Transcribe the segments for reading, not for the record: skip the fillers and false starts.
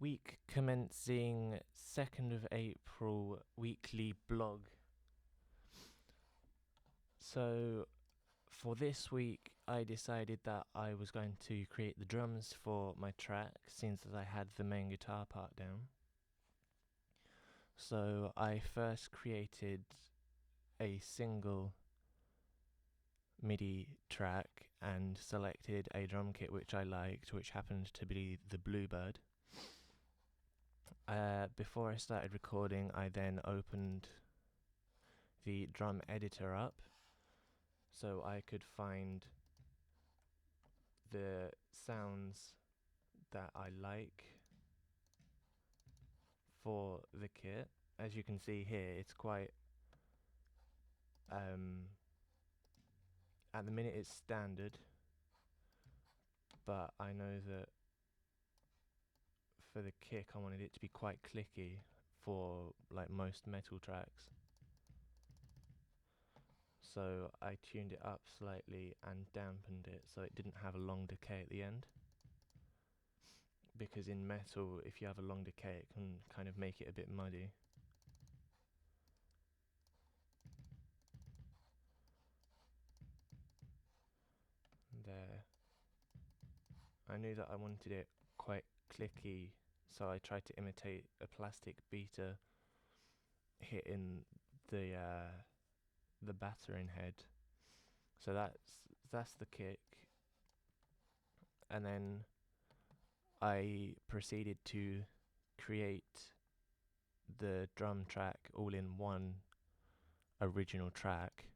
week commencing 2nd of April weekly blog. So for this week I decided that I was going to create the drums for my track since I had the main guitar part down. So I first created a single MIDI track and selected a drum kit which I liked, which happened to be the Bluebird. Before I started recording, I then opened the drum editor up so I could find the sounds that I like for the kit. As you can see here, it's quite at the minute it's standard, but I know that for the kick I wanted it to be quite clicky for like most metal tracks. So I tuned it up slightly and dampened it so it didn't have a long decay at the end. Because in metal, if you have a long decay, it can kind of make it a bit muddy. There. I knew that I wanted it quite clicky, so I tried to imitate a plastic beater hitting the battering head. So that's the kick. And then I proceeded to create the drum track all in one original track,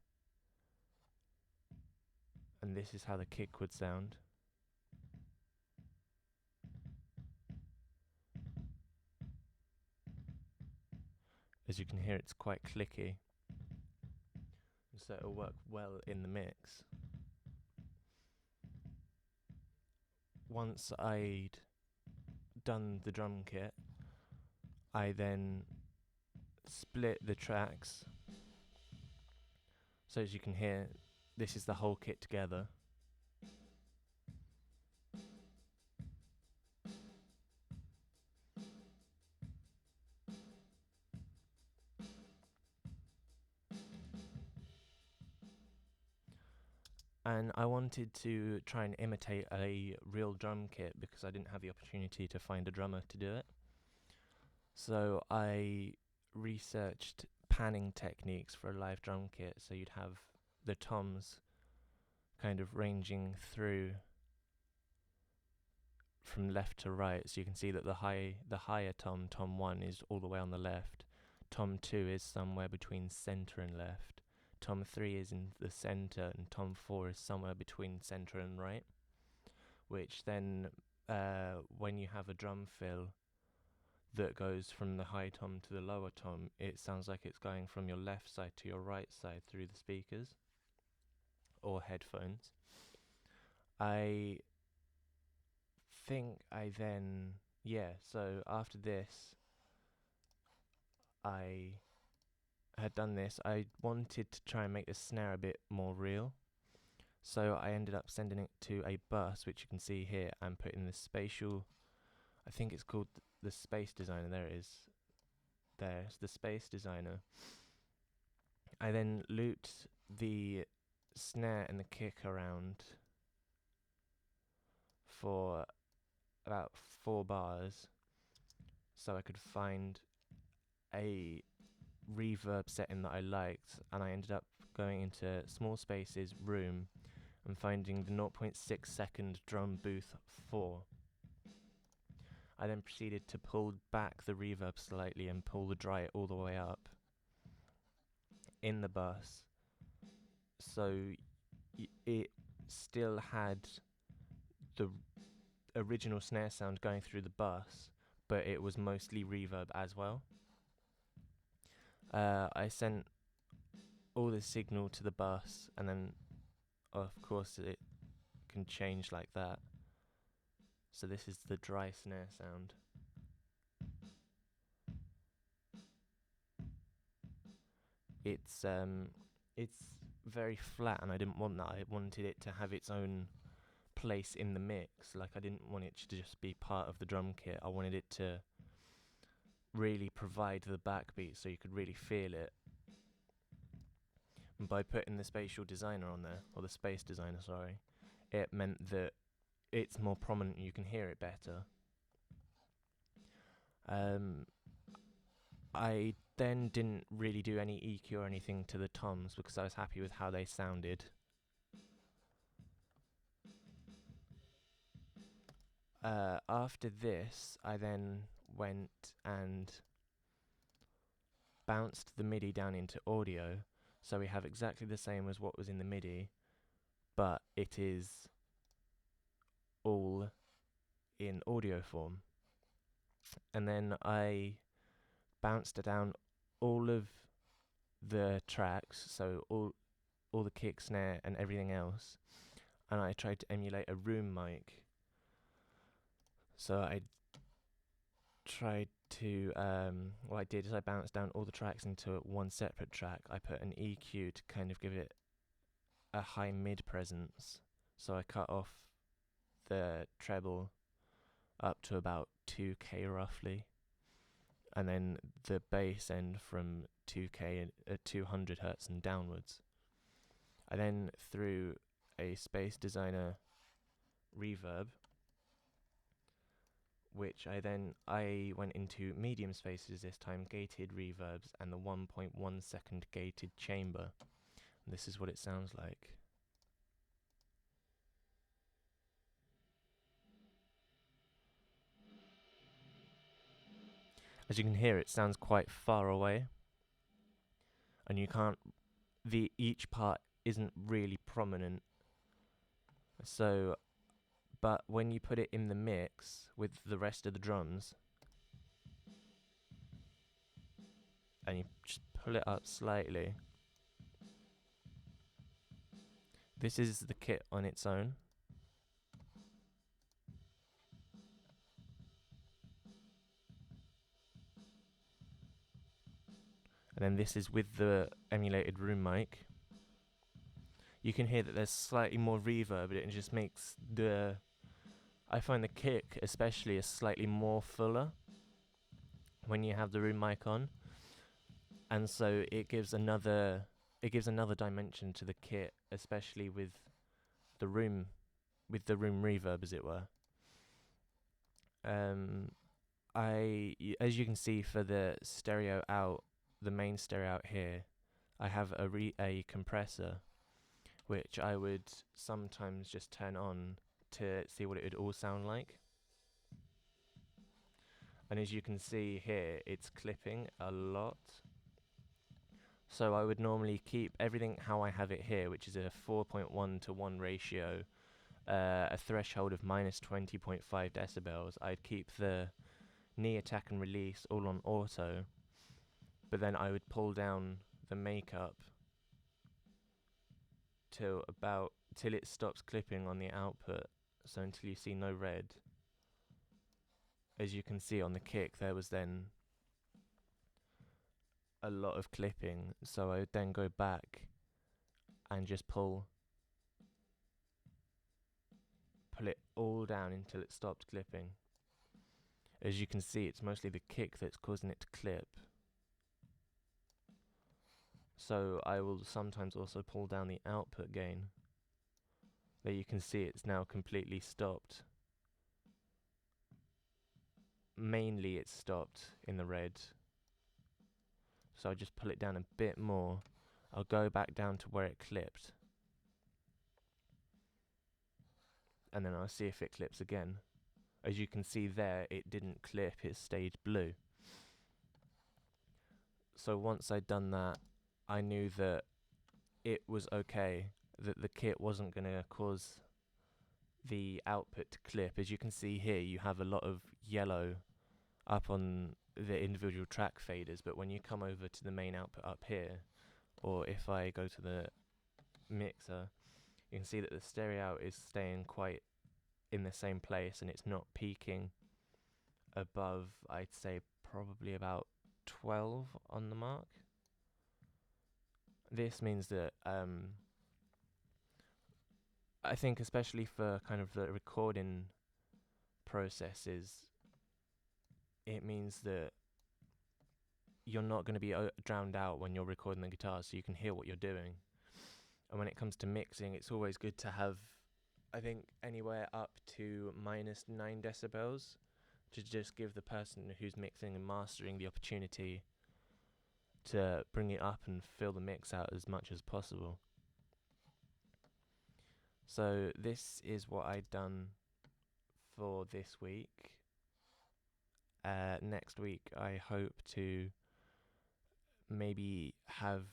and this is how the kick would sound. As you can hear, it's quite clicky, so it'll work well in the mix. Once I'd done the drum kit, I then split the tracks. So as you can hear, this is the whole kit together. And I wanted to try and imitate a real drum kit because I didn't have the opportunity to find a drummer to do it. So I researched panning techniques for a live drum kit, so you'd have the toms kind of ranging through from left to right, so you can see that the higher tom 1, is all the way on the left, tom 2 is somewhere between center and left, tom 3 is in the center, and tom 4 is somewhere between center and right, which then when you have a drum fill that goes from the high tom to the lower tom, it sounds like it's going from your left side to your right side through the speakers or headphones. I think I then, so after this, I had done this, I wanted to try and make the snare a bit more real. So I ended up sending it to a bus, which you can see here, and put in the spatial, I think it's called the Space Designer, there it is. There's the Space Designer. I then looped the snare and the kick around for about 4 bars so I could find a reverb setting that I liked, and I ended up going into Small Spaces Room and finding the 0.6 second drum booth 4. I then proceeded to pull back the reverb slightly and pull the dry all the way up in the bus, so it still had the original snare sound going through the bus, but it was mostly reverb as well. I sent all the signal to the bus, and then of course it can change like that. So this is the dry snare sound. It's very flat, and I didn't want that. I wanted it to have its own place in the mix. Like, I didn't want it to just be part of the drum kit. I wanted it to really provide the backbeat so you could really feel it. And by putting the spatial designer on there, or the space designer, sorry, it meant that it's more prominent, you can hear it better. I then didn't really do any EQ or anything to the toms because I was happy with how they sounded. After this, I then went and bounced the MIDI down into audio, so we have exactly the same as what was in the MIDI, but it is all in audio form. And then I bounced down all of the tracks, so all the kick, snare, and everything else, and I tried to emulate a room mic. So I tried to, what I did is I bounced down all the tracks into one separate track. I put an EQ to kind of give it a high mid presence. So I cut off the treble up to about 2K roughly, and then the bass end from 2K at 200 hertz and downwards. I then threw a Space Designer reverb, which I went into medium spaces this time, gated reverbs, and the 1.1 second gated chamber. And this is what it sounds like. As you can hear, it sounds quite far away, and you can't, each part isn't really prominent. So, but when you put it in the mix with the rest of the drums, and you just pull it up slightly, this is the kit on its own. And then this is with the emulated room mic. You can hear that there's slightly more reverb, but it just makes I find the kick especially is slightly more fuller when you have the room mic on. And so it gives another dimension to the kit, especially with the room reverb, as it were. As you can see for the stereo out, the main stereo out here, I have a compressor, which I would sometimes just turn on to see what it would all sound like. And as you can see here, it's clipping a lot. So I would normally keep everything how I have it here, which is a 4.1 to 1 ratio, a threshold of minus 20.5 decibels. I'd keep the knee attack and release all on auto, but then I would pull down the makeup till it stops clipping on the output, so until you see no red. As you can see on the kick, there was then a lot of clipping, so I would then go back and just pull it all down until it stopped clipping. As you can see, it's mostly the kick that's causing it to clip. So I will sometimes also pull down the output gain. There you can see it's now completely stopped. Mainly it's stopped in the red. So I just pull it down a bit more. I'll go back down to where it clipped. And then I'll see if it clips again. As you can see there, it didn't clip, it stayed blue. So once I'd done that, I knew that it was okay, that the kit wasn't going to cause the output to clip. As you can see here, you have a lot of yellow up on the individual track faders, but when you come over to the main output up here, or if I go to the mixer, you can see that the stereo out is staying quite in the same place, and it's not peaking above, I'd say probably about 12 on the mark. This means that I think especially for kind of the recording processes, it means that you're not going to be drowned out when you're recording the guitar, so you can hear what you're doing. And when it comes to mixing, it's always good to have, I think, anywhere up to -9 decibels to just give the person who's mixing and mastering the opportunity to bring it up and fill the mix out as much as possible. So this is what I'd done for this week. Next week I hope to maybe have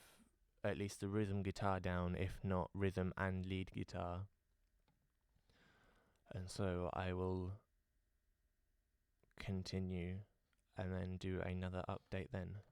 at least the rhythm guitar down, if not rhythm and lead guitar. And so I will continue and then do another update then.